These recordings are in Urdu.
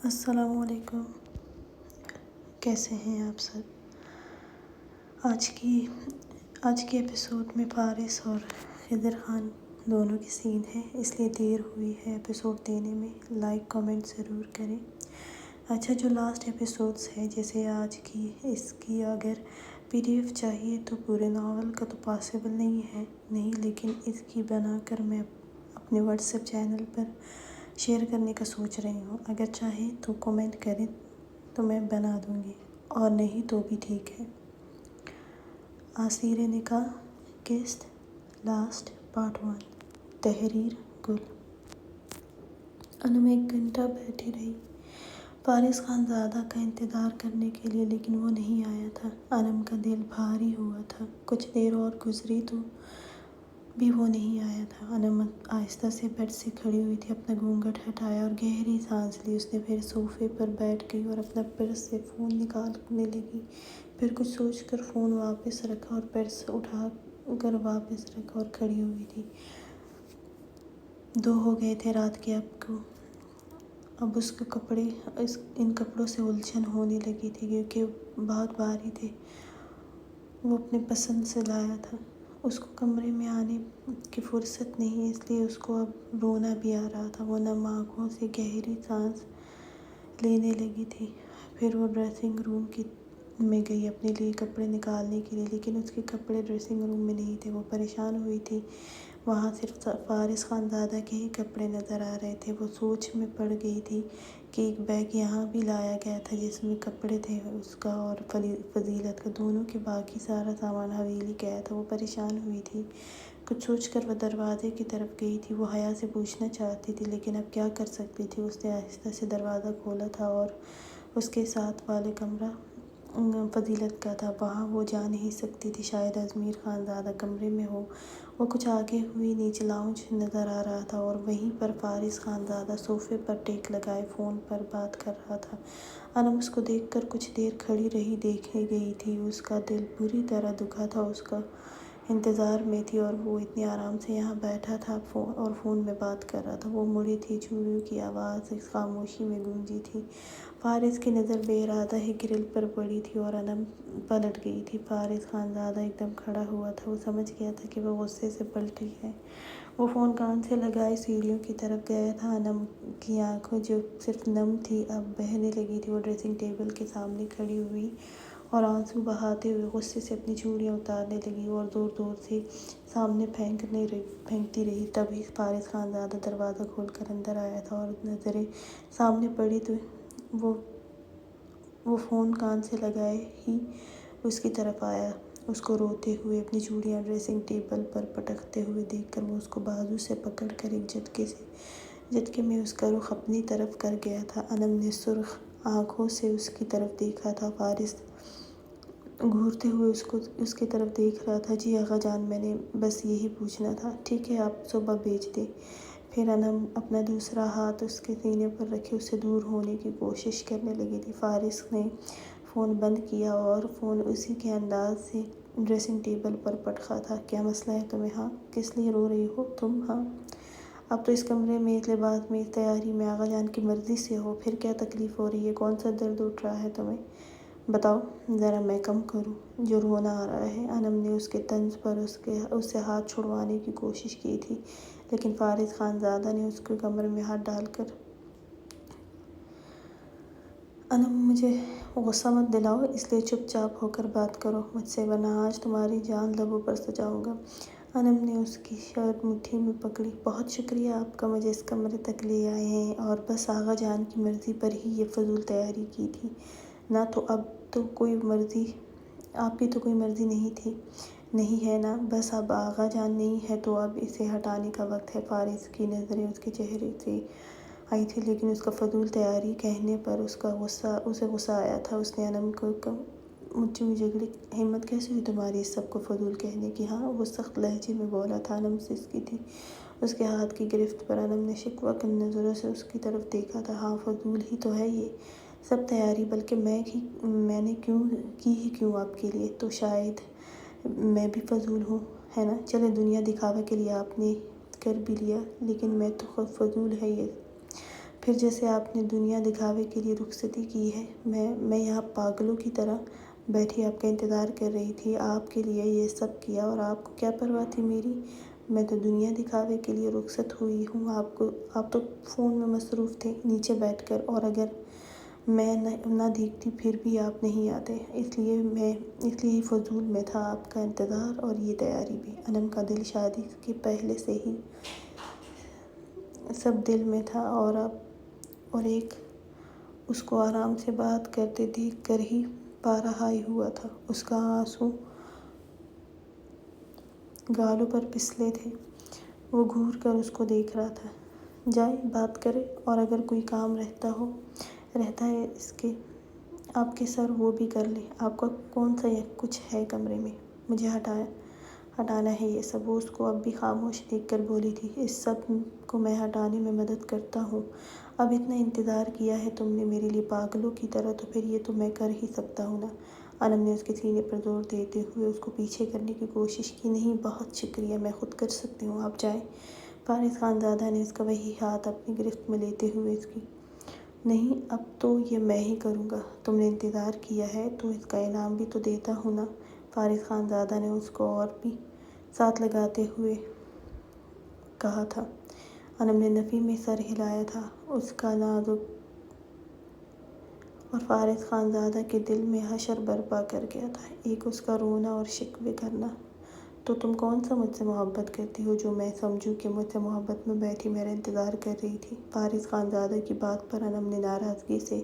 السلام علیکم، کیسے ہیں آپ سب؟ آج کی ایپیسوڈ میں فارس اور خضر خان دونوں کی سین ہے، اس لیے دیر ہوئی ہے ایپیسوڈ دینے میں۔ لائک کامنٹ ضرور کریں۔ اچھا، جو لاسٹ ایپیسوڈز ہے جیسے آج کی، اس کی اگر PDF چاہیے تو پورے ناول کا تو پاسبل نہیں، لیکن اس کی بنا کر میں اپنے واٹس ایپ چینل پر شیئر کرنے کا سوچ رہی ہوں۔ اگر چاہیں تو کمنٹ کریں تو میں بنا دوں گی، اور نہیں تو بھی ٹھیک ہے۔ آثیر نکاح قسط لاسٹ پارٹ 1۔ تحریر گل۔ انم 1 گھنٹہ بیٹھی رہی فارس خان زادہ کا انتظار کرنے کے لیے، لیکن وہ نہیں آیا تھا۔ انم کا دل بھاری ہوا تھا۔ کچھ دیر اور گزری تو بھی وہ نہیں آیا تھا۔ انم آہستہ سے بیڈ سے کھڑی ہوئی تھی، اپنا گھونگھٹ ہٹایا اور گہری سانس لی۔ اس نے پھر صوفے پر بیٹھ گئی اور اپنا پرس سے فون نکالنے لگی۔ پھر کچھ سوچ کر فون واپس رکھا اور پرس اٹھا کر واپس رکھا اور کھڑی ہوئی تھی۔ 2 ہو گئے تھے رات کے اب اس کے ان کپڑوں سے الجھن ہونے لگی تھی کیونکہ بہت بھاری تھے۔ وہ اپنے پسند سے لایا تھا۔ اس کو کمرے میں آنے کی فرصت نہیں، اس لیے اس کو اب رونا بھی آ رہا تھا۔ وہ نم آنکھوں سے گہری سانس لینے لگی تھی۔ پھر وہ ڈریسنگ روم میں گئی اپنے لیے کپڑے نکالنے کے لیے، لیکن اس کے کپڑے ڈریسنگ روم میں نہیں تھے۔ وہ پریشان ہوئی تھی، وہاں صرف فارس خان زادہ کے ہی کپڑے نظر آ رہے تھے۔ وہ سوچ میں پڑ گئی تھی کہ ایک بیگ یہاں بھی لایا گیا تھا جس میں کپڑے تھے اس کا اور فضیلت کا، دونوں کے باقی سارا سامان حویلی گیا تھا۔ وہ پریشان ہوئی تھی۔ کچھ سوچ کر وہ دروازے کی طرف گئی تھی۔ وہ حیا سے پوچھنا چاہتی تھی لیکن اب کیا کر سکتی تھی۔ اس نے آہستہ سے دروازہ کھولا تھا اور اس کے ساتھ والا کمرہ فضیلت کا تھا۔ وہاں وہ جا نہیں سکتی تھی، شاید اضمیر خان زادہ کمرے میں ہو۔ وہ کچھ آگے ہوئی نیچے لاؤنج نظر آ رہا تھا اور وہیں پر فارس خان زادہ صوفے پر ٹیک لگائے فون پر بات کر رہا تھا۔ انم اس کو دیکھ کر کچھ دیر کھڑی رہی، دیکھے گئی تھی۔ اس کا دل بری طرح دکھا تھا، اس کا انتظار میں تھی اور وہ اتنے آرام سے یہاں بیٹھا تھا اور فون میں بات کر رہا تھا۔ وہ مڑی تھی، چوڑیوں کی آواز اس خاموشی میں گونجی تھی۔ فارس کی نظر بے ارادہ ہی گرل پر پڑی تھی اور انم پلٹ گئی تھی۔ فارس خان زادہ ایک دم کھڑا ہوا تھا۔ وہ سمجھ گیا تھا کہ وہ غصے سے پلٹی ہے۔ وہ فون کان سے لگائے سیڑھیوں کی طرف گیا تھا۔ انم کی آنکھیں جو صرف نم تھی اب بہنے لگی تھی۔ وہ ڈریسنگ ٹیبل کے سامنے کھڑی ہوئی اور آنسو بہاتے ہوئے غصے سے اپنی چوڑیاں اتارنے لگی اور زور زور سے سامنے پھینکتی رہی۔ تبھی فارس خان زادہ دروازہ کھول کر اندر آیا تھا اور نظریں سامنے پڑی تو وہ فون کان سے لگائے ہی اس کی طرف آیا۔ اس کو روتے ہوئے اپنی چوڑیاں ڈریسنگ ٹیبل پر پٹکتے ہوئے دیکھ کر وہ اس کو بازو سے پکڑ کر ایک جھٹکے میں اس کا رخ اپنی طرف کر گیا تھا۔ انم نے سرخ آنکھوں سے اس کی طرف دیکھا تھا۔ فارس گھورتے ہوئے اس کی طرف دیکھ رہا تھا۔ جی آغا جان، میں نے بس یہی پوچھنا تھا۔ ٹھیک ہے، آپ صبح بھیج دیں۔ پھر انم اپنا دوسرا ہاتھ اس کے سینے پر رکھے اس سے دور ہونے کی کوشش کرنے لگی تھی۔ فارس نے فون بند کیا اور فون اسی کے انداز سے ڈریسنگ ٹیبل پر پٹکا تھا۔ کیا مسئلہ ہے تمہیں؟ ہاں؟ کس لیے رو رہی ہو تم؟ ہاں، اب تو اس کمرے میں، اس لباس میں، اس تیاری میں آغا جان کی مرضی سے ہو۔ پھر کیا تکلیف ہو رہی ہے؟ کون سا درد اٹھ رہا ہے تمہیں؟ بتاؤ ذرا، میں کم کروں جو رونا آ رہا ہے۔ انم نے اس کے طنز پر اس سے ہاتھ چھڑوانے کی کوشش کی تھی، لیکن فارس خان زادہ نے اس کے کمر میں ہاتھ ڈال کر انم مجھے غصہ مت دلاؤ، اس لیے چپ چاپ ہو کر بات کرو مجھ سے، ورنہ آج تمہاری جان لبوں پر سجاؤں گا۔ انم نے اس کی شرٹ مٹھی میں پکڑی۔ بہت شکریہ آپ کا، مجھے اس کمرے تک لے آئے ہیں اور بس آغا جان کی مرضی پر ہی یہ فضول تیاری کی تھی نا؟ تو اب تو کوئی مرضی، آپ کی تو کوئی مرضی نہیں ہے نا؟ بس اب آغا جان نہیں ہے تو اب اسے ہٹانے کا وقت ہے۔ فارس کی نظریں اس کے چہرے سے آئی تھی، لیکن اس کا فضول تیاری کہنے پر اسے غصہ آیا تھا۔ اس نے انم کو مچ میں جگڑی۔ ہمت کیسے ہوئی تمہاری اس سب کو فضول کہنے کی؟ ہاں، وہ سخت لہجے میں بولا تھا۔ انم سسکی تھی اس کے ہاتھ کی گرفت پر۔ انم نے شکوہ کن نظروں سے اس کی طرف دیکھا تھا۔ ہاں، فضول ہی تو ہے یہ سب تیاری، بلکہ میں نے کیوں آپ کے لیے؟ تو شاید میں بھی فضول ہوں، ہے نا؟ چلے، دنیا دکھاوے کے لیے آپ نے کر بھی لیا، لیکن میں تو خود فضول ہے یہ۔ پھر جیسے آپ نے دنیا دکھاوے کے لیے رخصتی کی ہے، میں یہاں پاگلوں کی طرح بیٹھی آپ کا انتظار کر رہی تھی، آپ کے لیے یہ سب کیا، اور آپ کو کیا پرواہ تھی میری؟ میں تو دنیا دکھاوے کے لیے رخصت ہوئی ہوں۔ آپ تو فون میں مصروف تھے نیچے بیٹھ کر، اور اگر میں نہ دیکھتی پھر بھی آپ نہیں آتے، اس لیے فضول میں تھا آپ کا انتظار اور یہ تیاری بھی۔ انم کا دل شادی کے پہلے سے ہی سب دل میں تھا، اور ایک اس کو آرام سے بات کرتے دیکھ کر ہی پارا ہائی ہوا تھا۔ اس کا آنسو گالوں پر پسلے تھے، وہ گھور کر اس کو دیکھ رہا تھا۔ جائے بات کرے، اور اگر کوئی کام رہتا ہے آپ کے سر وہ بھی کر لے، آپ کا کون سا کچھ ہے کمرے میں، مجھے ہٹانا ہے یہ سب۔ وہ اس کو اب بھی خاموش دیکھ کر بولی تھی، اس سب کو میں ہٹانے میں مدد کرتا ہوں، اب اتنا انتظار کیا ہے تم نے میرے لیے پاگلوں کی طرح، تو پھر یہ تو میں کر ہی سکتا ہوں نا۔ انم نے اس کے سینے پر زور دیتے ہوئے اس کو پیچھے کرنے کی کوشش کی۔ نہیں، بہت شکریہ، میں خود کر سکتی ہوں، آپ جائیں۔ فارغ خان زادہ نے اس کا وہی ہاتھ اپنی گرفت میں لیتے ہوئے اس کی نہیں، اب تو یہ میں ہی کروں گا، تم نے انتظار کیا ہے تو اس کا انعام بھی تو دیتا ہوں نا۔ فارغ خان زادہ نے اس کو اور بھی ساتھ لگاتے ہوئے کہا تھا۔ انم نے نفی میں سر ہلایا تھا، اس کا نازک، اور فارغ خان زادہ کے دل میں حشر برپا کر گیا تھا، ایک اس کا رونا اور شکوے کرنا۔ تو تم کون سا مجھ سے محبت کرتی ہو جو میں سمجھوں کہ مجھ سے محبت میں بیٹھی میرا انتظار کر رہی تھی؟ فارغ خان زادہ کی بات پر انم نے ناراضگی سے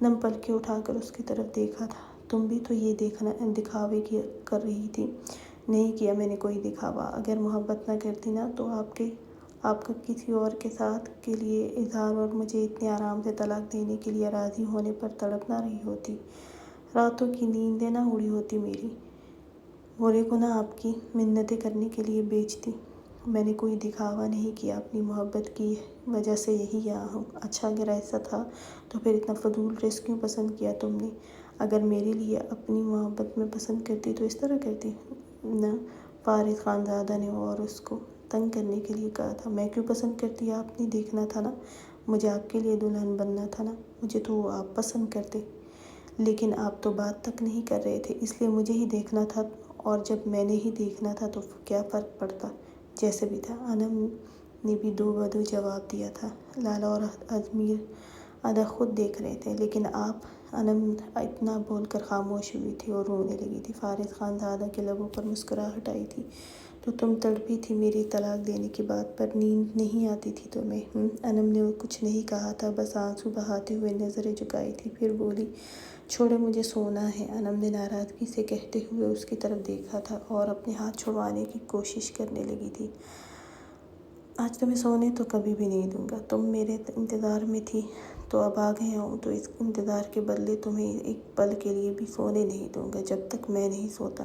نم پلکیں اٹھا کر اس کی طرف دیکھا تھا۔ تم بھی تو یہ دکھاوے کر رہی تھی۔ نہیں کیا میں نے کوئی دکھاوا، اگر محبت نہ کرتی نا تو آپ کا کسی اور کے ساتھ کے لیے اظہار اور مجھے اتنے آرام سے طلاق دینے کے لیے راضی ہونے پر تڑپ نہ رہی ہوتی، راتوں کی نیندیں نہ اڑی ہوتی میری، بھورے کو نہ آپ کی منتیں کرنے کے لیے بیچتی۔ میں نے کوئی دکھاوا نہیں کیا، اپنی محبت کی وجہ سے یہی یہاں ہوں۔ اچھا، اگر ایسا تھا تو پھر اتنا فضول ڈریس کیوں پسند کیا تم نے؟ اگر میرے لیے اپنی محبت میں پسند کرتی تو اس طرح کرتی نہ؟ فارغ خان زادہ نے اور اس کو تنگ کرنے کے لیے کہا تھا۔ میں کیوں پسند کرتی، آپ نے دیکھنا تھا نا، مجھے آپ کے لیے دلہن بننا تھا نا، مجھے تو آپ پسند کرتے، لیکن آپ تو بات تک نہیں کر رہے تھے، اس لیے مجھے ہی دیکھنا تھا، اور جب میں نے ہی دیکھنا تھا تو کیا فرق پڑتا، جیسے بھی تھا۔ انم نے بھی دو بدو جواب دیا تھا۔ لالا اور اجمیر ادا خود دیکھ رہے تھے، لیکن انم اتنا بول کر خاموش ہوئی تھی اور رونے لگی تھی۔ فارغ خان زادہ کے لبوں پر مسکراہٹ آئی تھی۔ تو تم تڑپی تھی میری طلاق دینے کی بات پر، نیند نہیں آتی تھی تمہیں؟ انم نے کچھ نہیں کہا تھا، بس آنسو بہاتے ہوئے نظریں جھکائی تھی، پھر بولی، چھوڑے مجھے سونا ہے۔ انم نے ناراضگی سے کہتے ہوئے اس کی طرف دیکھا تھا اور اپنے ہاتھ چھڑوانے کی کوشش کرنے لگی تھی۔ آج تمہیں سونے تو کبھی بھی نہیں دوں گا، تم میرے انتظار میں تھی تو اب آ گیا ہوں، تو اس انتظار کے بدلے تمہیں ایک پل کے لیے بھی سونے نہیں دوں گا جب تک میں نہیں سوتا،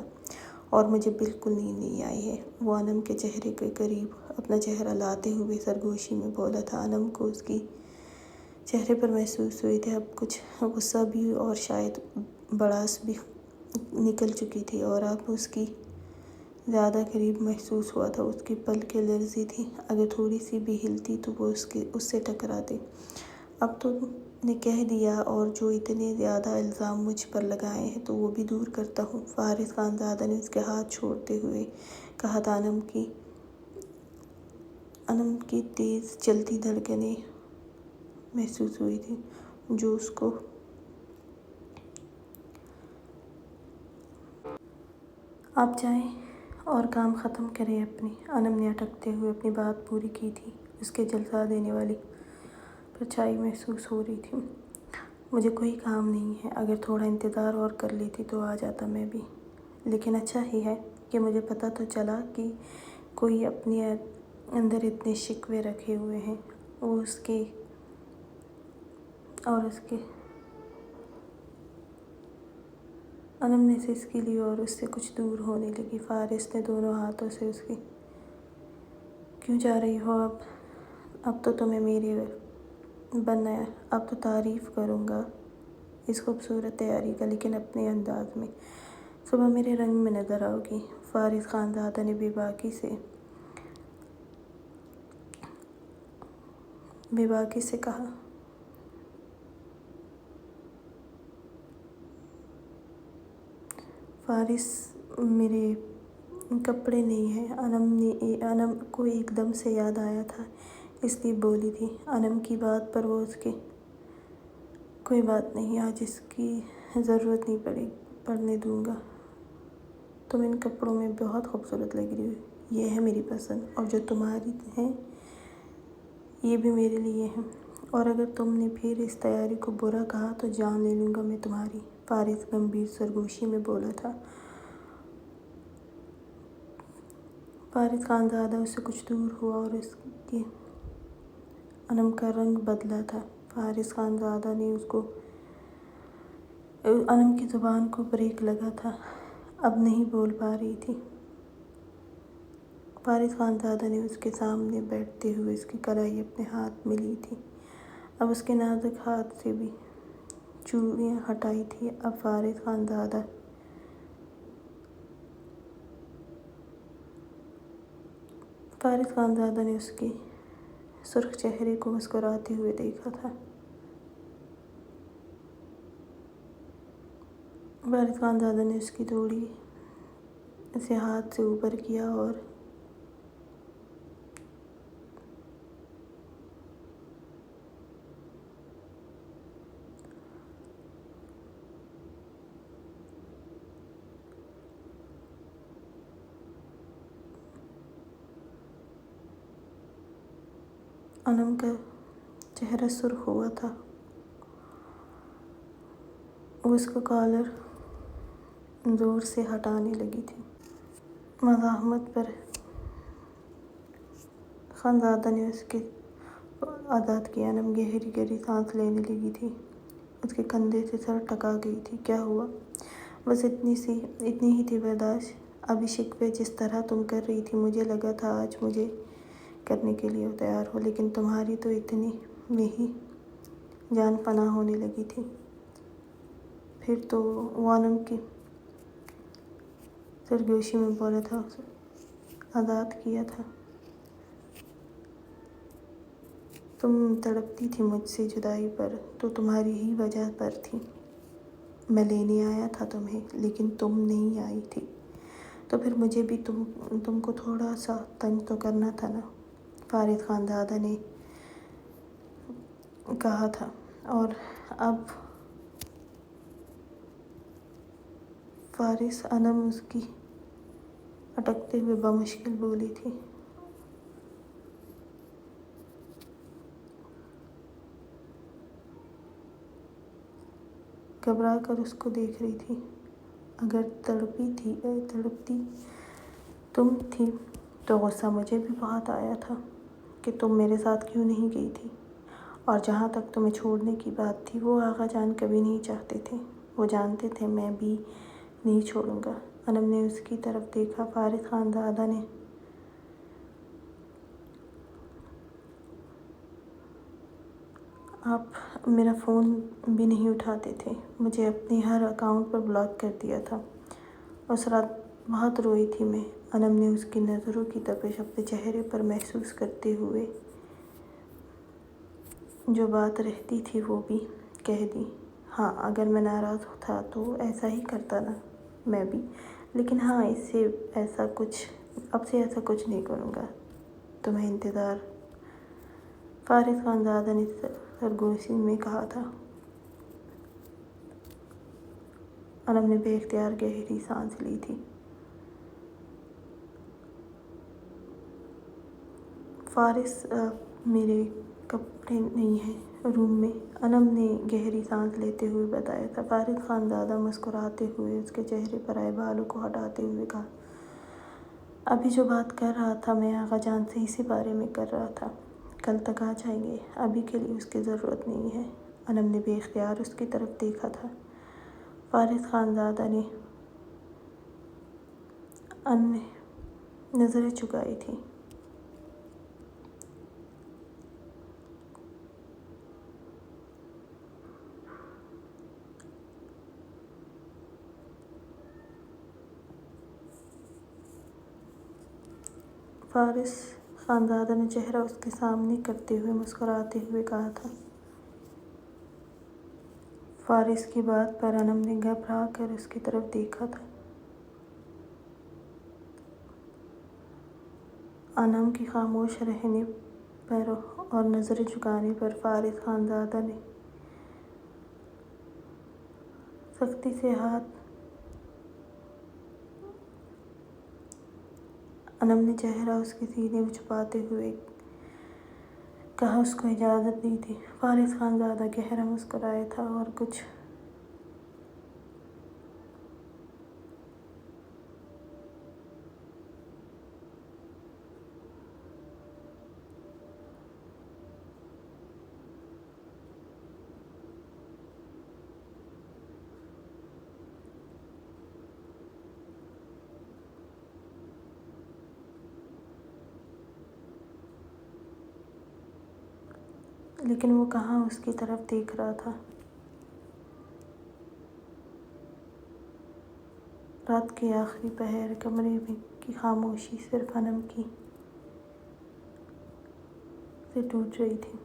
اور مجھے بالکل نیند نہیں آئی ہے۔ وہ انم کے چہرے کے قریب اپنا چہرہ لاتے ہوئے سرگوشی میں بولا تھا۔ انم کو اس کی چہرے پر محسوس ہوئی تھی اب کچھ غصہ بھی اور شاید بڑاس بھی نکل چکی تھی، اور اب اس کی زیادہ قریب محسوس ہوا تھا، اس کی پلکیں لرزی تھیں، اگر تھوڑی سی بھی ہلتی تو وہ اس سے ٹکراتے۔ اب تو نے کہہ دیا، اور جو اتنے زیادہ الزام مجھ پر لگائے ہیں تو وہ بھی دور کرتا ہوں۔ فارغ خان زادہ نے اس کے ہاتھ چھوڑتے ہوئے کہا تھا۔ انم کی تیز چلتی دھڑکنیں محسوس ہوئی تھی، جو اس کو آپ جائیں اور کام ختم کریں اپنے۔ انم نے اٹکتے ہوئے اپنی بات پوری کی تھی، اس کے جلسا دینے والی پرچھائی محسوس ہو رہی تھی۔ مجھے کوئی کام نہیں ہے، اگر تھوڑا انتظار اور کر لیتی تو آ جاتا میں بھی، لیکن اچھا ہی ہے کہ مجھے پتہ تو چلا کہ کوئی اپنے اندر اتنے شکوے رکھے ہوئے ہیں۔ وہ اس کے انم نے سسکی لی اور اس سے کچھ دور ہونے لگی۔ فارغ نے دونوں ہاتھوں سے اس کی کیوں جا رہی ہو اب تو تمہیں میری بننا ہے، اب تو تعریف کروں گا اس خوبصورت تیاری کا، لیکن اپنے انداز میں، صبح میرے رنگ میں نظر آؤ گی۔ فارغ خان زادہ نے بے باکی سے بے باکی سے کہا۔ فارس میرے کپڑے نہیں ہیں۔ انم کو ایک دم سے یاد آیا تھا، اس لیے بولی تھی۔ انم کی بات پر وہ اس کے کوئی بات نہیں، آج اس کی ضرورت نہیں پڑنے دوں گا۔ تم ان کپڑوں میں بہت خوبصورت لگ رہی ہو، یہ ہے میری پسند، اور جو تمہاری ہیں یہ بھی میرے لیے ہیں، اور اگر تم نے پھر اس تیاری کو برا کہا تو جان لے لوں گا میں تمہاری۔ فارس گمبھیر سرگوشی میں بولا تھا۔ فارس خانزادہ اس سے کچھ دور ہوا اور اس کے انم کا رنگ بدلا تھا۔ فارس خانزادہ نے انم کی زبان کو بریک لگا تھا، اب نہیں بول پا رہی تھی۔ فارس خانزادہ نے اس کے سامنے بیٹھتے ہوئے اس کی کلائی اپنے ہاتھ میں لی تھی، اب اس کے نازک ہاتھ سے بھی چوڑیاں ہٹائی تھی۔ اب فارس خانزادہ نے اس کے سرخ چہرے کو مسکراتے ہوئے دیکھا تھا۔ فارس خانزادہ نے اس کی تھوڑی سے ہاتھ سے اوپر کیا اور انم کا چہرہ سرخ ہوا تھا، وہ اس کا کالر زور سے ہٹانے لگی تھی۔ مزاحمت پر خانزادہ نے اس کے آزاد کیا۔ انم گہری گہری سانس لینے لگی تھی، اس کے کندھے سے سر ٹکا گئی تھی۔ کیا ہوا؟ بس اتنی ہی تھی برداشت۔ ابھی شکوے جس طرح تم کر رہی تھی، مجھے لگا تھا آج مجھے کرنے کے لیے تیار ہو، لیکن تمہاری تو اتنے میں ہی جان فنا ہونے لگی تھی۔ پھر تو وہ انم کی سرگوشی میں بولا تھا، اسے آزاد کیا تھا۔ تم تڑپتی تھی مجھ سے جدائی پر، تو تمہاری ہی وجہ پر تھی۔ میں لینے آیا تھا تمہیں، لیکن تم نہیں آئی تھی، تو پھر مجھے بھی تم کو تھوڑا سا تنگ تو کرنا تھا نا، فارس خانزادہ نے کہا تھا۔ اور اب فارس انم اس کی اٹکتے ہوئے بمشکل بولی تھی۔ گھبرا کر اس کو دیکھ رہی تھی۔ اگر تڑپتی تم تھی تو غصہ مجھے بھی بہت آیا تھا کہ تم میرے ساتھ کیوں نہیں گئی تھی، اور جہاں تک تمہیں چھوڑنے کی بات تھی، وہ آغا جان کبھی نہیں چاہتے تھے، وہ جانتے تھے میں بھی نہیں چھوڑوں گا۔ انم نے اس کی طرف دیکھا۔ فارس خانزادہ نے آپ میرا فون بھی نہیں اٹھاتے تھے، مجھے اپنے ہر اکاؤنٹ پر بلاک کر دیا تھا۔ اس رات بہت روئی تھی میں۔ انم نے اس کی نظروں کی تپش اپنے چہرے پر محسوس کرتے ہوئے جو بات رہتی تھی وہ بھی کہہ دی۔ ہاں، اگر میں ناراض تھا تو ایسا ہی کرتا نا، میں بھی، لیکن ہاں، اب سے ایسا کچھ نہیں کروں گا۔ تمہیں انتظار، فارس خانزادہ نے سرگوشی میں کہا تھا۔ انم نے بے اختیار گہری سانس لی تھی۔ فارس میرے کپڑے نہیں ہیں روم میں، انم نے گہری سانس لیتے ہوئے بتایا تھا۔ فارس خانزادہ مسکراتے ہوئے اس کے چہرے پر آئے بالوں کو ہٹاتے ہوئے کہا، ابھی جو بات کر رہا تھا میں آغا جان سے اسی بارے میں کر رہا تھا، کل تک آ جائیں گے، ابھی کے لیے اس کی ضرورت نہیں ہے۔ انم نے بے اختیار اس کی طرف دیکھا تھا۔ فارس خانزادہ نے نظریں چکائی تھیں۔ فارس خانزادہ نے چہرہ اس کے سامنے کرتے ہوئے مسکراتے ہوئے کہا تھا۔ فارس کی بات پر انم نے گھبرا کر اس کی طرف دیکھا تھا۔ انم کی خاموش رہنے پر اور نظریں جھکانے پر فارس خانزادہ نے سختی سے ہاتھ انم نے چہرہ اس کے سینے میں چھپاتے ہوئے کہا اس کو اجازت دی تھی۔ فارس خانزادہ گہرا مسکرایا تھا اور کچھ لیکن وہ کہاں اس کی طرف دیکھ رہا تھا۔ رات کے آخری پہر کمرے میں کی خاموشی صرف انم کی سے ٹوٹ رہی تھی۔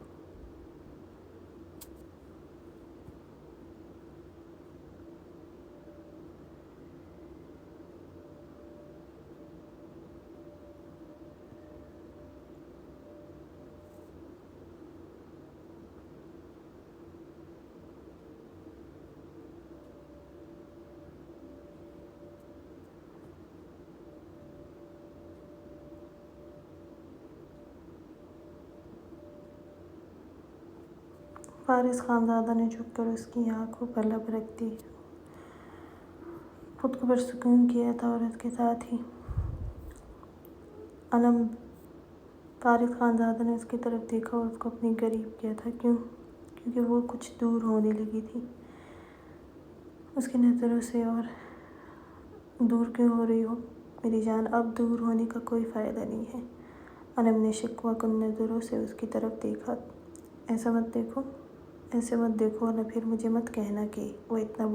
فارس خانزادہ نے جھک کر اس کی آنکھوں پر لب رکھتے خود کو پرسکون کیا تھا اور اس کے ساتھ ہی انم فارس خانزادہ نے اس کی طرف دیکھا اور اس کو اپنے قریب کیا تھا۔ کیونکہ وہ کچھ دور ہونے لگی تھی اس کی نظروں سے۔ اور دور کیوں ہو رہی ہو میری جان؟ اب دور ہونے کا کوئی فائدہ نہیں ہے۔ انم نے شکوہ کن نظروں سے اس کی طرف دیکھا۔ ایسے مت دیکھو ورنہ پھر مجھے مت کہنا کہ وہ اتنا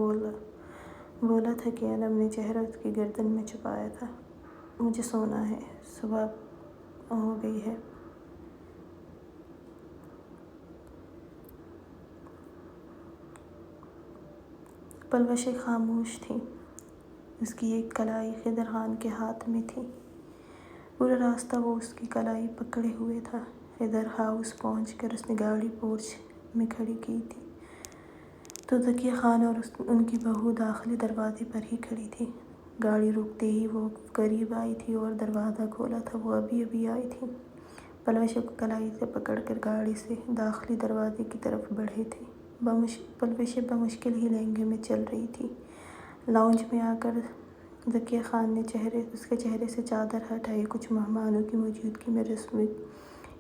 بولا تھا کہ انم نے چہرہ اس کی گردن میں چھپایا تھا۔ مجھے سونا ہے، صبح ہو گئی ہے۔ پلوشیں خاموش تھیں۔ اس کی ایک کلائی خضر خان کے ہاتھ میں تھی۔ پورا راستہ وہ اس کی کلائی پکڑے ہوئے تھا۔ خضر ہاؤس پہنچ کر اس نے گاڑی پورچ میں کھڑی کی تھی تو ذکیہ خان اور ان کی بہو داخلی دروازے پر ہی کھڑی تھی۔ گاڑی رکتے ہی وہ قریب آئی تھی اور دروازہ کھولا تھا۔ وہ ابھی آئی تھی۔ پلوشے کو کلائی سے پکڑ کر گاڑی سے داخلی دروازے کی طرف بڑھے تھے۔ پلوشے بمشکل ہی لہنگے میں چل رہی تھی۔ لاؤنج میں آ کر ذکیہ خان نے اس کے چہرے سے چادر ہٹائی۔ کچھ مہمانوں کی موجودگی میں رسم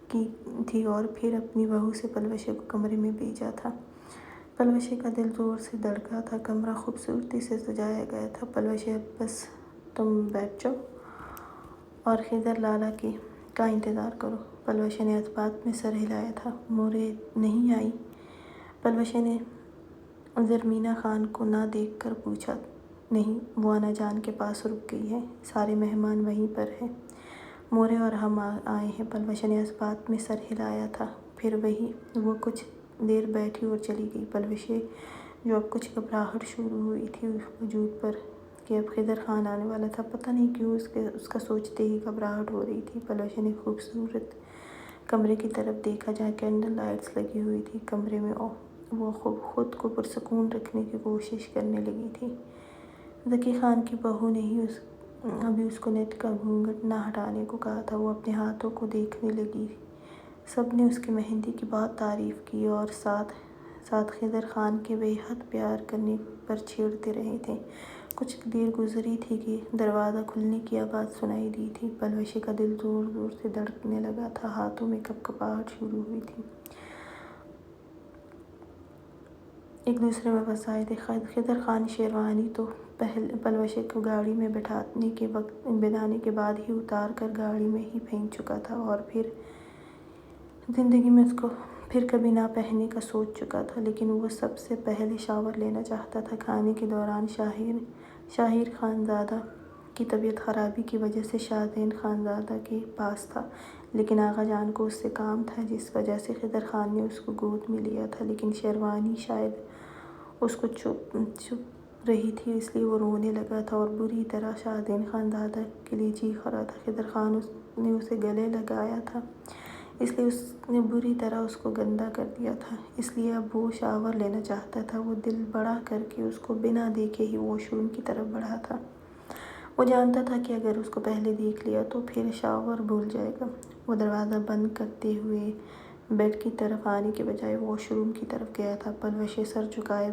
کی تھی اور پھر اپنی بہو سے پلوشے کو کمرے میں بھیجا تھا۔ پلوشے کا دل زور سے دھڑکا تھا۔ کمرہ خوبصورتی سے سجایا گیا تھا۔ پلوشے اب بس تم بیٹھ جاؤ اور خضر لالا کا انتظار کرو۔ پلوشے نے اس بات میں سر ہلایا تھا۔ مورے نہیں آئی؟ پلوشے نے زرمینا خان کو نہ دیکھ کر پوچھا۔ نہیں، وہ انا جان کے پاس رک گئی ہے۔ سارے مہمان وہیں پر ہیں۔ مورے اور ہم آئے ہیں۔ پلوشے نے اس بات میں سر ہلایا تھا۔ پھر وہ کچھ دیر بیٹھی اور چلی گئی۔ پلوشے جو اب کچھ گھبراہٹ شروع ہوئی تھی اس وجود پر کہ اب خضر خان آنے والا تھا۔ پتہ نہیں کیوں اس کا سوچتے ہی گھبراہٹ ہو رہی تھی۔ پلوشے نے خوبصورت کمرے کی طرف دیکھا جہاں کینڈل لائٹس لگی ہوئی تھی۔ کمرے میں وہ خود کو پرسکون رکھنے کی کوشش کرنے لگی تھی۔ ذکیہ خان کی بہو نے ہی ابھی اس کو نیٹ کا گھونگھٹ نہ ہٹانے کو کہا تھا۔ وہ اپنے ہاتھوں کو دیکھنے لگی۔ سب نے اس کی مہندی کی بہت تعریف کی اور ساتھ خضر خان کے بے حد پیار کرنے پر چھیڑتے رہے تھے۔ کچھ دیر گزری تھی کہ دروازہ کھلنے کی آواز سنائی دی تھی۔ پلوشے کا دل زور زور سے دھڑکنے لگا تھا۔ ہاتھوں میں کپکپاہٹ شروع ہوئی تھی۔ ایک دوسرے میں پھنس آئے تھے۔ خضر خان شیروانی تو پلوشے کو گاڑی میں بٹھانے کے بعد ہی اتار کر گاڑی میں ہی پھینک چکا تھا اور پھر زندگی میں اس کو پھر کبھی نہ پہننے کا سوچ چکا تھا۔ لیکن وہ سب سے پہلے شاور لینا چاہتا تھا۔ کھانے کے دوران شاہیر خانزادہ کی طبیعت خرابی کی وجہ سے شاہزین خانزادہ کے پاس تھا، لیکن آغا جان کو اس سے کام تھا، جس وجہ سے خضر خان نے اس کو گود میں لیا تھا۔ لیکن شیروانی شاید اس کو چھپ رہی تھی، اس لیے وہ رونے لگا تھا اور بری طرح شاہزین خانزادہ کے لیے چیخ رہا تھا۔ خضر خان نے اسے گلے لگایا تھا، اس لیے اس نے بری طرح اس کو گندا کر دیا تھا، اس لیے اب وہ شاور لینا چاہتا تھا۔ وہ دل بڑا کر کے اس کو بنا دیکھے ہی واش روم کی طرف بڑھا تھا۔ وہ جانتا تھا کہ اگر اس کو پہلے دیکھ لیا تو پھر شاور بھول جائے گا۔ وہ دروازہ بند کرتے ہوئے بیڈ کی طرف آنے کے بجائے واش روم کی طرف گیا تھا۔ پلوشیں سر جھکائے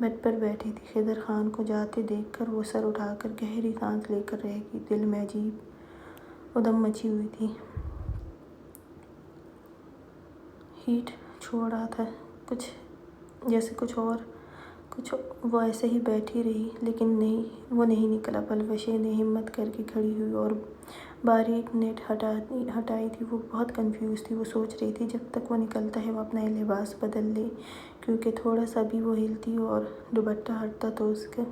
بیڈ پر بیٹھی تھی۔ خضر خان کو جاتے دیکھ کر وہ سر اٹھا کر گہری سانس لے کر رہ گئی۔ دل میں عجیب ادھم مچی ہوئی تھی، ہیٹ چھوڑ رہا تھا کچھ اور وہ ایسے ہی بیٹھی رہی، لیکن وہ نہیں نکلا۔ پلوشیں نے ہمت کر کے کھڑی ہوئی اور باریک نیٹ ہٹائی تھی۔ وہ بہت کنفیوز تھی۔ وہ سوچ رہی تھی جب تک وہ نکلتا ہے وہ اپنا لباس بدل لے، کیونکہ تھوڑا سا بھی وہ ہلتی اور دوپٹہ ہٹتا تو اس کے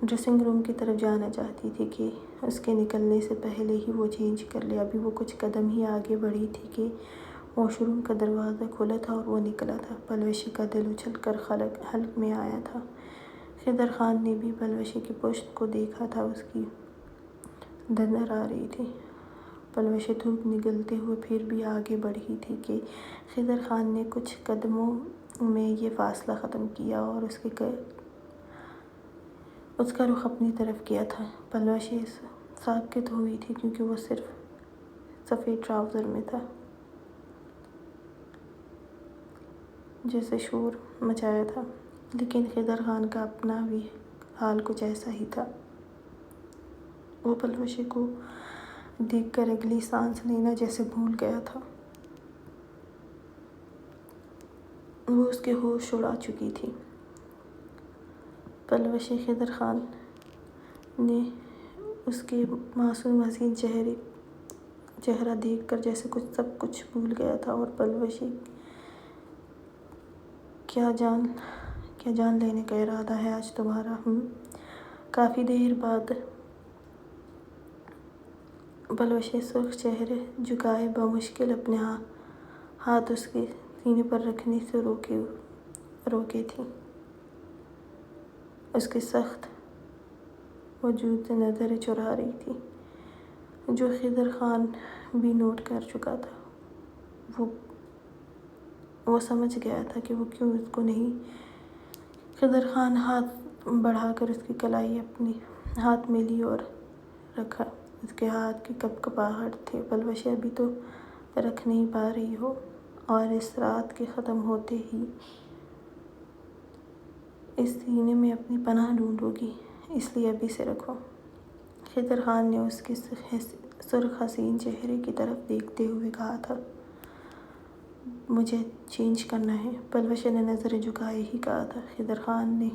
ڈریسنگ روم کی طرف جانا چاہتی تھی کہ اس کے نکلنے سے پہلے ہی وہ چینج کر لے۔ ابھی وہ کچھ قدم ہی آگے بڑھی تھی کہ واش روم کا دروازہ کھلا تھا اور وہ نکلا تھا۔ پلوشیں کا دل اچھل کر حلق میں آیا تھا۔ خضر خان نے بھی پلوشیں کی پشت کو دیکھا تھا، اس کی دھندر آ رہی تھی۔ پلوشیں دھوپ نگلتے ہوئے پھر بھی آگے بڑھی تھی کہ خضر خان نے کچھ قدموں میں یہ فاصلہ ختم کیا اور اس کا رخ اپنی طرف کیا تھا۔ پلوشیں ساکت ہوئی تھی کیونکہ وہ صرف سفید ٹراؤزر میں تھا، جیسے شور مچایا تھا۔ لیکن خضر خان کا اپنا بھی حال کچھ ایسا ہی تھا۔ وہ پلوشیں کو دیکھ کر اگلی سانس لینا جیسے بھول گیا تھا۔ وہ اس کے ہوش اڑا چکی تھی۔ پلوشیں خضر خان نے اس کے معصوم حسین چہرہ دیکھ کر جیسے سب کچھ بھول گیا تھا۔ اور پلوشیں کیا جان لینے کا ارادہ ہے آج تمہارا؟ کافی دیر بعد پلوشیں سرخ چہرہ جھکائے بمشکل اپنے ہاتھ اس کے سینے پر رکھنے سے روکے تھی۔ اس کے سخت وجود سے نظریں چرا رہی تھی، جو خضر خان بھی نوٹ کر چکا تھا۔ وہ سمجھ گیا تھا کہ وہ کیوں اس کو نہیں۔ خضر خان ہاتھ بڑھا کر اس کی کلائی اپنے ہاتھ میں لی اور رکھا۔ اس کے ہاتھ کی کپکپاہٹ تھے۔ پلوشیں ابھی تو رکھ نہیں پا رہی ہو اور اس رات کے ختم ہوتے ہی اس سینے میں اپنی پناہ ڈھونڈو گی، اس لیے ابھی سے رکھو۔ خضر خان نے اس کے سرخ حسین چہرے کی طرف دیکھتے ہوئے کہا تھا، مجھے چینج کرنا ہے۔ پلوشیں نے نظریں جھکائے ہی کہا تھا۔ خضر خان نے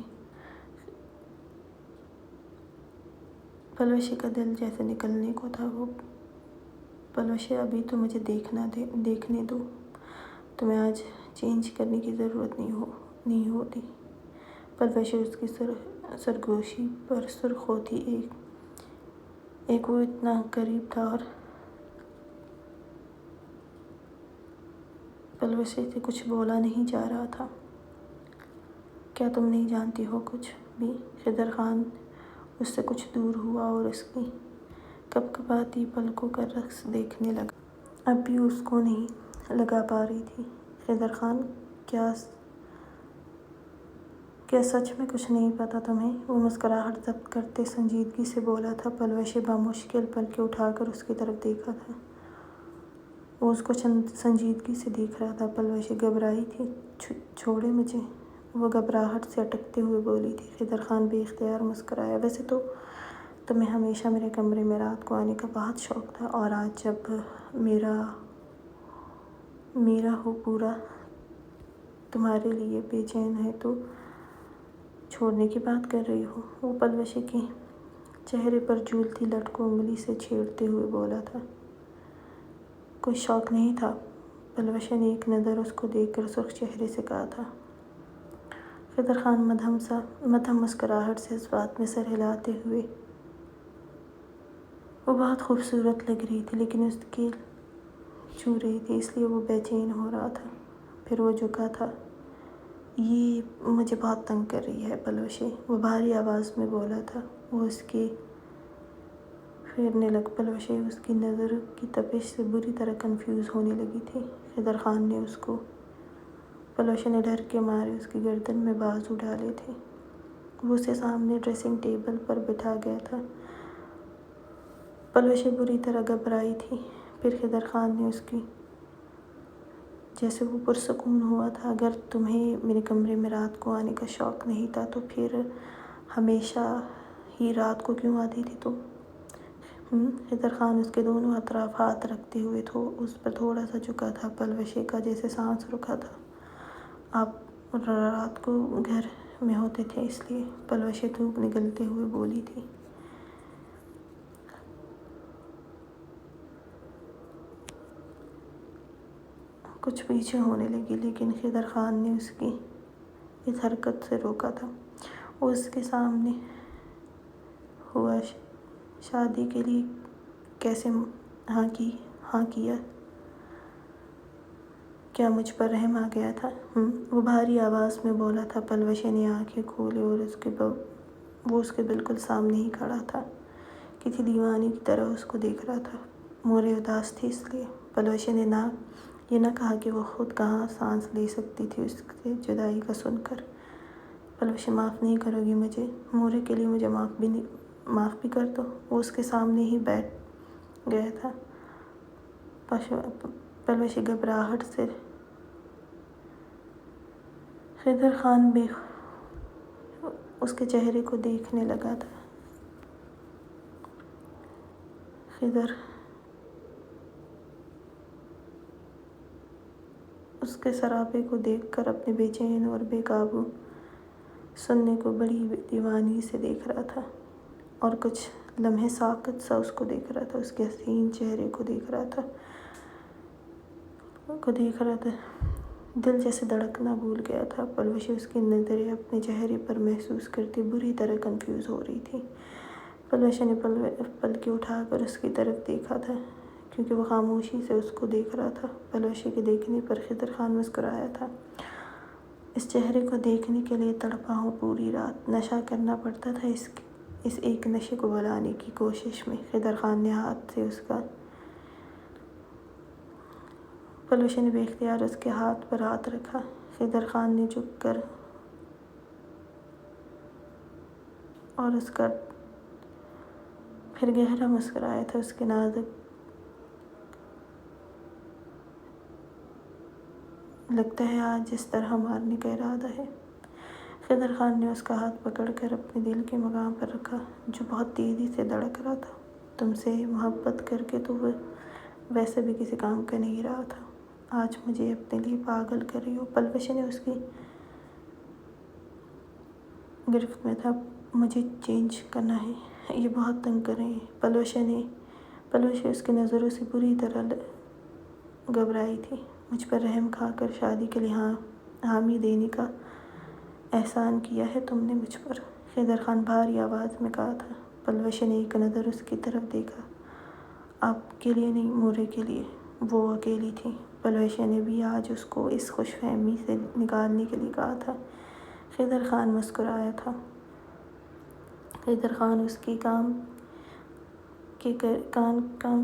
پلوشیں کا دل جیسے نکلنے کو تھا۔ وہ پلوشیں ابھی تو مجھے دیکھنے دو، تمہیں آج چینج کرنے کی ضرورت نہیں ہوتی۔ پلوشیں اس کی سرگوشی پر سرخ ہوتی ایک وہ اتنا قریب تھا اور پلوشیں سے کچھ بولا نہیں جا رہا تھا۔ کیا تم نہیں جانتی ہو کچھ بھی؟ خضر خان اس سے کچھ دور ہوا اور اس کی کپکپاتی پلکوں کا رقص دیکھنے لگا۔ اب بھی اس کو نہیں لگا پا رہی تھی۔ خضر خان کیا سچ میں کچھ نہیں پتا تمہیں؟ وہ مسکراہٹ ضبط کرتے سنجیدگی سے بولا تھا۔ پلوشیں بمشکل پلکیں اٹھا کر اس کی طرف دیکھا تھا۔ وہ اس کو سنجیدگی سے دیکھ رہا تھا۔ پلوشیں گھبرائی تھی۔ چھوڑے مجھے، وہ گھبراہٹ سے اٹکتے ہوئے بولی تھی۔ خضر خان بے اختیار مسکرایا۔ ویسے تو تمہیں ہمیشہ میرے کمرے میں رات کو آنے کا بہت شوق تھا، اور آج جب میرا ہو پورا تمہارے لیے بے چین ہے تو چھوڑنے کی بات کر رہی ہو؟ وہ پلوشیں کے چہرے پر جھولتی لٹ کو انگلی سے چھیڑتے ہوئے بولا تھا۔ کوئی شوق نہیں تھا؟ پلوشیں نے ایک نظر اس کو دیکھ کر سرخ چہرے سے کہا تھا۔ خضر خان مدھم مسکراہٹ سے اس بات میں سر ہلاتے ہوئے وہ بہت خوبصورت لگ رہی تھی لیکن اس کی چھو رہی تھی، اس لیے وہ بے چین ہو رہا تھا۔ پھر وہ جھکا تھا۔ یہ مجھے بہت تنگ کر رہی ہے پلوشے، وہ بھاری آواز میں بولا تھا۔ وہ اس کی پھیرنے لگ پلوشے اس کی نظر کی تپش سے بری طرح کنفیوز ہونے لگی تھی۔ خضر خان نے اس کو پلوشے نے ڈر کے مارے اس کی گردن میں بازو ڈالے تھے۔ وہ اسے سامنے ڈریسنگ ٹیبل پر بٹھا گیا تھا۔ پلوشے بری طرح گھبرائی تھی۔ پھر خضر خان نے اس کی جیسے وہ پرسکون ہوا تھا۔ اگر تمہیں میرے کمرے میں رات کو آنے کا شوق نہیں تھا تو پھر ہمیشہ ہی رات کو کیوں آتی تھی تم؟ خضر خان اس کے دونوں اطراف ہاتھ رکھتے ہوئے اس پر تھوڑا سا جھکا تھا۔ پلوشے کا جیسے سانس رکا تھا۔ آپ رات کو گھر میں ہوتے تھے اس لیے، پلوشے دھوپ نگلتے ہوئے بولی تھی۔ کچھ پیچھے ہونے لگی لیکن خضر خان نے اس کی اس حرکت سے روکا تھا۔ وہ اس کے سامنے ہوا شادی کے لیے کیسے ہاں کیا؟ کیا مجھ پر رحم آ گیا تھا؟ وہ بھاری آواز میں بولا تھا۔ پلوشے نے آنکھیں کھولے اور وہ اس کے بالکل سامنے ہی کھڑا تھا، کسی دیوانے کی طرح اس کو دیکھ رہا تھا۔ مورے اداس تھی اس لیے۔ پلوشے نے یہ نہ کہا کہ وہ خود کہاں سانس لے سکتی تھی اس سے جدائی کا سن کر۔ پلوشے معاف نہیں کرو گی مجھے؟ مورے کے لیے مجھے معاف بھی کر دو۔ وہ اس کے سامنے ہی بیٹھ گیا تھا۔ پلوشے گھبراہٹ سے خضر خان اس کے چہرے کو دیکھنے لگا تھا۔ خضر اس کے سراپے کو دیکھ کر اپنے بے چین اور بے قابو سننے کو بڑی دیوانگی سے دیکھ رہا تھا اور کچھ لمحے ساکت سا اس کو دیکھ رہا تھا، اس کے حسین چہرے کو دیکھ رہا تھا۔ دل جیسے دھڑکنا بھول گیا تھا۔ پلوشے اس کی نظریں اپنے چہرے پر محسوس کرتی بری طرح کنفیوز ہو رہی تھی۔ پلوشے نے پلکیں اٹھا کر اس کی طرف دیکھا تھا کیونکہ وہ خاموشی سے اس کو دیکھ رہا تھا۔ پلوشے کے دیکھنے پر خضر خان مسکرایا تھا۔ اس چہرے کو دیکھنے کے لیے تڑپا ہوں پوری رات۔ نشہ کرنا پڑتا تھا اس ایک نشے کو بھلانے کی کوشش میں۔ خضر خان نے ہاتھ سے اس کا پلوشے نے بے اختیار اس کے ہاتھ پر ہاتھ رکھا۔ خضر خان نے جھک کر اور اس کا پھر گہرا مسکرایا تھا۔ اس کے نازک لگتا ہے آج اس طرح مارنے کا ارادہ ہے۔ خضر خان نے اس کا ہاتھ پکڑ کر اپنے دل کے مقام پر رکھا جو بہت تیزی سے دھڑک رہا تھا۔ تم سے محبت کر کے تو وہ ویسے بھی کسی کام کا نہیں رہا تھا، آج مجھے اپنے لیے پاگل کر رہی ہو۔ پلوشے نے اس کی گرفت میں تھا۔ مجھے چینج کرنا ہے، یہ بہت تنگ کر رہے ہیں۔ پلوشے اس کی نظروں سے بری طرح گھبرائی تھی۔ مجھ پر رحم کھا کر شادی کے لیے حامی دینے کا احسان کیا ہے تم نے مجھ پر، خضر خان بھاری آواز میں کہا تھا۔ پلوشے نے ایک نظر اس کی طرف دیکھا۔ آپ کے لیے نہیں، مورے کے لیے۔ وہ اکیلی تھی۔ پلوشے نے بھی آج اس کو اس خوش فہمی سے نکالنے کے لیے کہا تھا۔ خضر خان مسکرایا تھا۔ خضر خان اس کی کان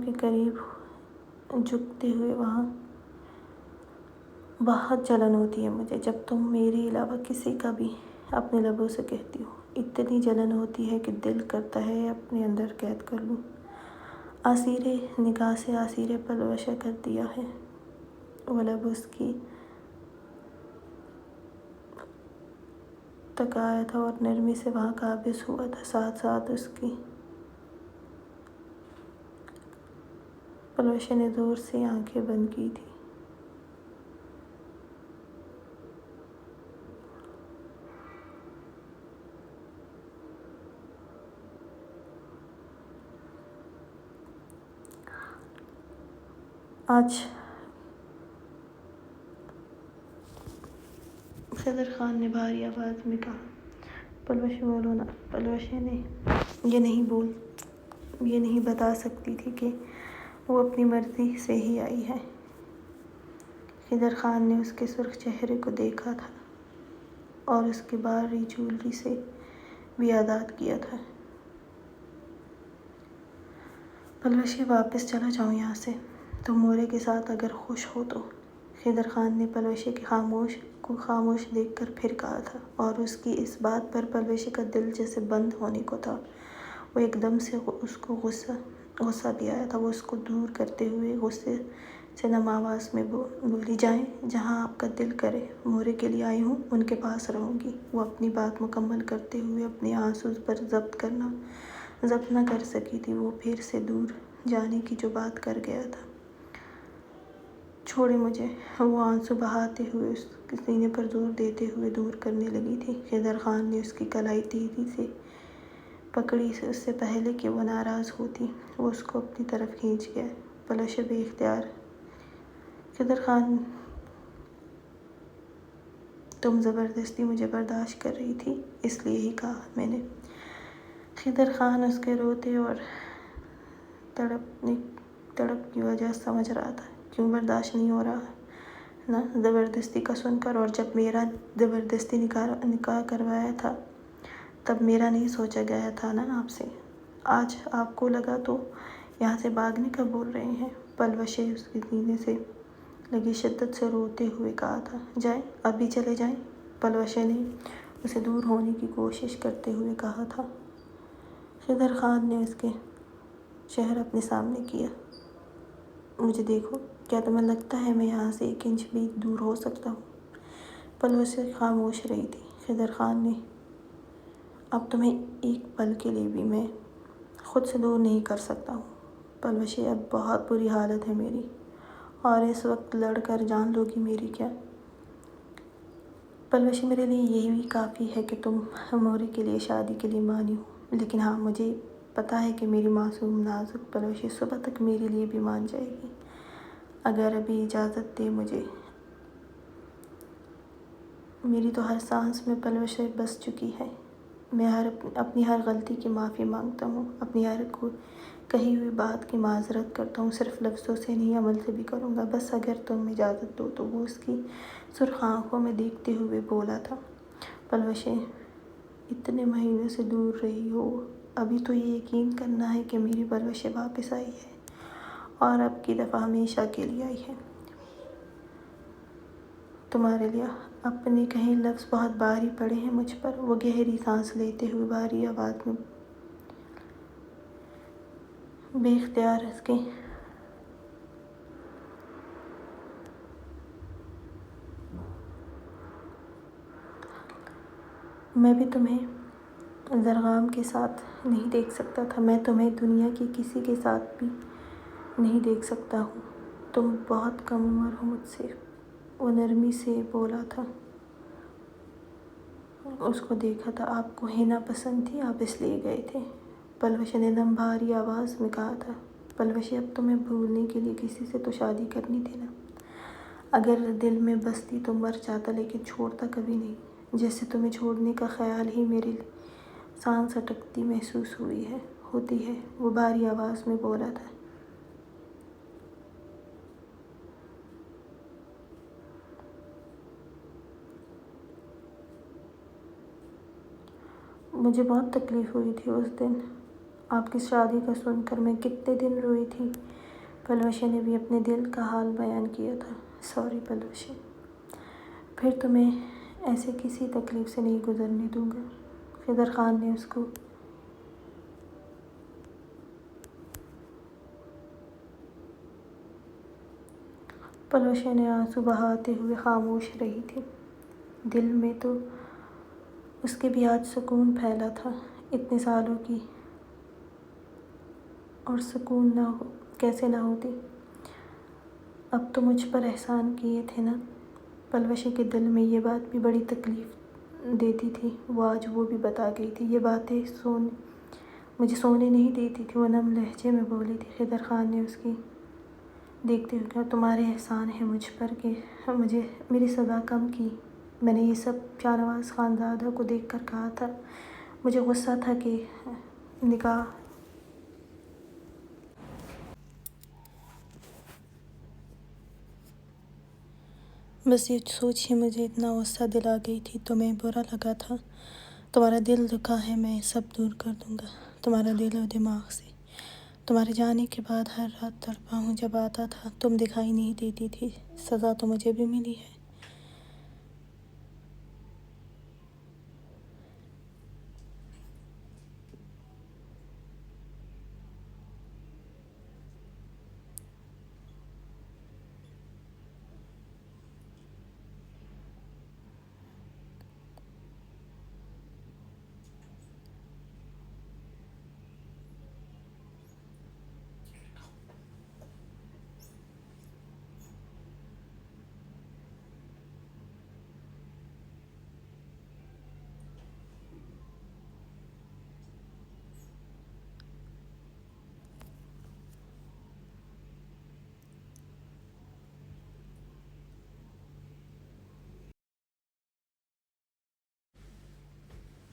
کے قریب جھکتے ہوئے وہاں بہت جلن ہوتی ہے مجھے جب تم میرے علاوہ کسی کا بھی اپنے لبوں سے کہتی ہو، اتنی جلن ہوتی ہے کہ دل کرتا ہے اپنے اندر قید کر لوں۔ اسیر نگاہ سے اسیر پلوشہ کر دیا ہے۔ وہ لب اس کی تک آیا تھا اور نرمی سے وہاں قابض ہوا تھا، ساتھ ساتھ اس کی پلوشے نے زور سے آنکھیں بند کی تھی۔ آج خضر خان نے بھاری آواز میں کہا۔ پلوشے بولو نا۔ پلوشے نے یہ نہیں بول یہ نہیں بتا سکتی تھی کہ وہ اپنی مرضی سے ہی آئی ہے۔ خضر خان نے اس کے سرخ چہرے کو دیکھا تھا اور اس کے بھاری جویلری سے بھی آزاد کیا تھا۔ پلوشی واپس چلا جاؤں یہاں سے، تم مورے کے ساتھ اگر خوش ہو تو۔ خضر خان نے پلوشی کو خاموش دیکھ کر پھر کہا تھا، اور اس کی اس بات پر پلوشی کا دل جیسے بند ہونے کو تھا۔ وہ ایک دم سے اس کو غصہ بھی آیا تھا۔ وہ اس کو دور کرتے ہوئے غصے سے نم آواز میں بولی، جائیں جہاں آپ کا دل کرے، مورے کے لیے آئی ہوں، ان کے پاس رہوں گی۔ وہ اپنی بات مکمل کرتے ہوئے اپنے آنسو پر ضبط نہ کر سکی تھی۔ وہ پھر سے دور جانے کی جو بات کر گیا تھا۔ چھوڑے مجھے، وہ آنسو بہاتے ہوئے اس کے سینے پر زور دیتے ہوئے دور کرنے لگی تھی۔ خضر خان نے اس کی کلائی تیزی سے پکڑی اس سے پہلے کہ وہ ناراض ہوتی۔ وہ اس کو اپنی طرف کھینچ گیا۔ پلوشی بے اختیار، خضر خان، تم زبردستی مجھے برداشت کر رہی تھی، اس لیے ہی کہا میں نے۔ خضر خان اس کے روتے اور تڑپ کی وجہ سمجھ رہا تھا۔ کیوں برداشت نہیں ہو رہا نا زبردستی کا سن کر؟ اور جب میرا زبردستی نکاح کروایا تھا تب میرا نہیں سوچا گیا تھا نا آپ سے؟ آج آپ کو لگا تو یہاں سے بھاگنے کا بول رہے ہیں؟ پلوشی اس کے سینے سے لگی شدت سے روتے ہوئے کہا تھا۔ جائیں، ابھی چلے جائیں، پلوشی نے اسے دور ہونے کی کوشش کرتے ہوئے کہا تھا۔ خضر خان نے اس کے چہرہ اپنے سامنے کیا۔ مجھے دیکھو، کیا تمہیں لگتا ہے میں یہاں سے 1 انچ بھی دور ہو سکتا ہوں؟ پلوشی خاموش رہی تھی۔ خضر خان نے، اب تمہیں ایک پل کے لیے بھی میں خود سے دور نہیں کر سکتا ہوں۔ پلوشی، اب بہت بری حالت ہے میری، اور اس وقت لڑ کر جان لو گی میری کیا؟ پلوشی، میرے لیے یہی بھی کافی ہے کہ تم مورے کے لیے شادی کے لیے مانی ہو، لیکن ہاں، مجھے پتہ ہے کہ میری معصوم نازک پلوشی صبح تک میرے لیے بھی مان جائے گی۔ اگر ابھی اجازت دے مجھے، میری تو ہر سانس میں پلوشی بس چکی ہے۔ میں اپنی ہر غلطی کی معافی مانگتا ہوں، اپنی ہر کہی ہوئی بات کی معذرت کرتا ہوں، صرف لفظوں سے نہیں، عمل سے بھی کروں گا، بس اگر تم اجازت دو تو۔ وہ اس کی سرخ آنکھوں میں دیکھتے ہوئے بولا تھا۔ پلوشی، اتنے مہینوں سے دور رہی ہو، ابھی تو یہ یقین کرنا ہے کہ میری پلوشی واپس آئی ہے، اور اب کی دفعہ ہمیشہ کے لیے آئی ہے تمہارے لیے۔ اپنے کہے لفظ بہت بھاری پڑے ہیں مجھ پر۔ وہ گہری سانس لیتے ہوئے بھاری آواز میں بے اختیار اس کے میں بھی تمہیں زرغام کے ساتھ نہیں دیکھ سکتا تھا، میں تمہیں دنیا کی کسی کے ساتھ بھی نہیں دیکھ سکتا ہوں، تم بہت کم عمر ہو مجھ سے، وہ نرمی سے بولا تھا۔ اس کو دیکھا تھا، آپ کو حنا پسند تھی، آپ اس لیے گئے تھے، پلوشی نے نم بھاری آواز میں کہا تھا۔ پلوشی، اب تمہیں بھولنے کے لیے کسی سے تو شادی کرنی تھی نا؟ اگر دل میں بستی تو مر جاتا، لیکن چھوڑتا کبھی نہیں، جیسے تمہیں چھوڑنے کا خیال ہی میری سانس اٹکتی محسوس ہوتی ہے، وہ بھاری آواز میں بولا تھا۔ مجھے بہت تکلیف ہوئی تھی اس دن، آپ کی شادی کا سن کر میں کتنے دن روئی تھی۔ پلوشی نے بھی اپنے دل کا حال بیان کیا تھا۔ سوری پلوشی، پھر تمہیں ایسے کسی تکلیف سے نہیں گزرنے دوں گا۔ خضر خان نے اس کو پلوشی نے آنسو بہاتے ہوئے خاموش رہی تھی۔ دل میں تو اس کے بھی آج سکون پھیلا تھا، اتنے سالوں کی، اور سکون نہ ہو کیسے نہ ہوتی؟ اب تو مجھ پر احسان کیے تھے نا؟ پلوشی کے دل میں یہ بات بھی بڑی تکلیف دیتی تھی، وہ آج وہ بھی بتا گئی تھی۔ یہ باتیں مجھے سونے نہیں دیتی تھی، وہ نم لہجے میں بولی تھی۔ خضر خان نے اس کی دیکھتے ہوئے کہا، تمہارے احسان ہے مجھ پر کہ مجھے میری سزا کم کی۔ میں نے یہ سب شاہ نواز خانزادہ کو دیکھ کر کہا تھا، مجھے غصہ تھا کہ نکاح بس یہ سوچ ہی مجھے اتنا غصہ دلا گئی تھی، تمہیں برا لگا تھا، تمہارا دل دکھا ہے، میں سب دور کر دوں گا تمہارا دل و دماغ سے۔ تمہارے جانے کے بعد ہر رات تڑپا ہوں، جب آتا تھا تم دکھائی نہیں دیتی تھی، سزا تو مجھے بھی ملی ہے۔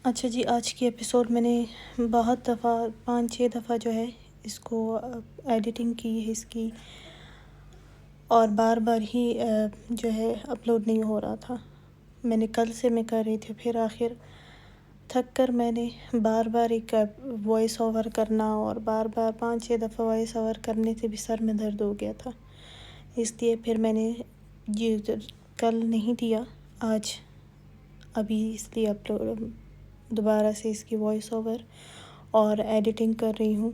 اچھا جی، آج کی ایپیسوڈ میں نے بہت دفعہ 5-6 دفعہ جو ہے اس کو ایڈیٹنگ کی ہے اس کی، اور بار بار ہی جو ہے اپلوڈ نہیں ہو رہا تھا۔ میں نے کل سے میں کر رہی تھی، پھر آخر تھک کر میں نے بار بار ایک وائس اوور کرنا اور بار بار 5-6 دفعہ وائس اوور کرنے سے بھی سر میں درد ہو گیا تھا، اس لیے پھر میں نے یہ کل نہیں دیا، آج ابھی اس لیے اپلوڈ دوبارہ سے اس کی وائس اوور اور ایڈیٹنگ کر رہی ہوں،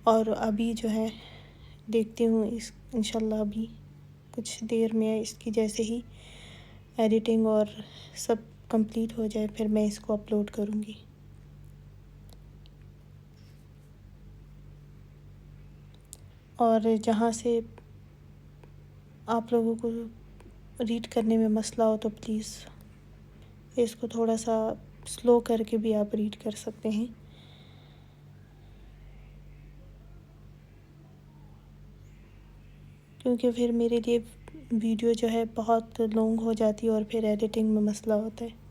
اور ابھی جو ہے دیکھتی ہوں اس انشاءاللہ ابھی کچھ دیر میں اس کی جیسے ہی ایڈیٹنگ اور سب کمپلیٹ ہو جائے پھر میں اس کو اپلوڈ کروں گی۔ اور جہاں سے آپ لوگوں کو ریڈ کرنے میں مسئلہ ہو تو پلیز اس کو تھوڑا سا سلو کر کے بھی آپ ریڈ کر سکتے ہیں، کیونکہ پھر میرے لیے ویڈیو جو ہے بہت لانگ ہو جاتی ہے اور پھر ایڈیٹنگ میں مسئلہ ہوتا ہے۔